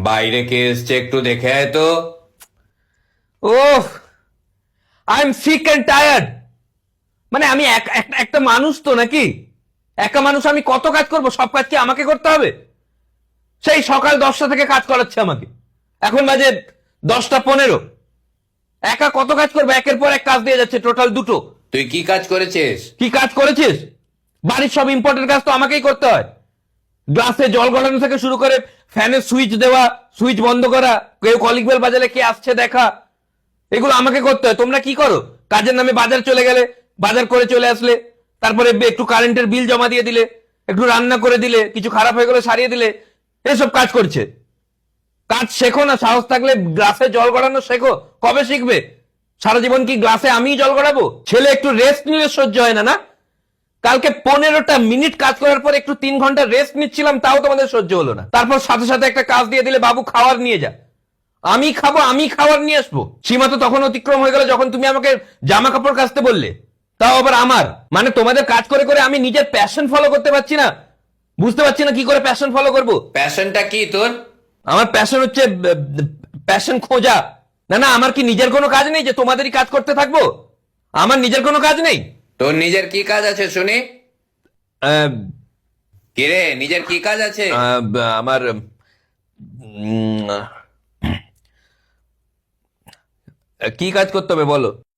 বাইরে কে এসছে একটু দেখে আয় তো। Oh, I am sick and tired. মানে আমি একটা মানুষ তো নাকি? একা মানুষ, আমি কত কাজ করব? সব কাজ কি আমাকে করতে হবে? সেই সকাল 10টা থেকে কাজ করাচ্ছে আমাকে, এখন বাজে 10টা 15। একা কত কাজ করবো? একের পর এক কাজ দিয়ে যাচ্ছে, টোটাল দুটো। তুই কি কাজ করেছিস? কি কাজ করেছিস? বাড়ির সব ইম্পর্টেন্ট কাজ তো আমাকেই করতে হয়। গ্লাসে জল গড়ানো থেকে শুরু করে ফ্যানের সুইচ দেওয়া, সুইচ বন্ধ করা, কেউ কলিং বেল বাজালে কে আসছে দেখা, এগুলো আমাকে করতে হয়। তোমরা কি করো? কাজের নামে বাজার চলে গেলে, বাজার করে চলে আসলে, তারপরে একটু কারেন্টের বিল জমা দিয়ে দিলে, একটু রান্না করে দিলে, কিছু খারাপ হয়ে গেলে সারিয়ে দিলে, এসব কাজ করছে। কাজ শেখো না, সাহস থাকলে গ্লাসে জল গড়ানো শেখো। কবে শিখবে? সারা জীবন কি গ্লাসে আমিই জল গড়াবো? ছেলে একটু রেস্ট নিলে সহ্য হয় না? না, কালকে 15টা মিনিট কাজ করার পর একটু 3 ঘন্টা রেস্ট নিচ্ছিলাম, তাও তোমাদের সহ্য হলো না। তারপর সাথে সাথে একটা কাজ দিয়ে দিলে, বাবু খাওয়ার নিয়ে যা। আমি খাবো, আমি খাবার নিয়ে আসবো? সীমা তো তখন অতিক্রম হয়ে গেল যখন তুমি আমাকে জামা কাপড় কাচতে বললে, তাও আবার আমার। মানে তোমাদের কাজ করে করে আমি নিজের প্যাশন ফলো করতে পারছি না, বুঝতে পারছি না কি করে প্যাশন ফলো করব। প্যাশনটা কি তোর? আমার প্যাশন হচ্ছে প্যাশন খোঁজা। না না, আমার কি নিজের কোনো কাজ নেই যে তোমাদেরই কাজ করতে থাকবো? আমার নিজের কোনো কাজ নেই। তোর নিজের কি কাজ আছে শুনি? আহ, কিরে, নিজের কি কাজ আছে? আমার কি কাজ করতে হবে বলো?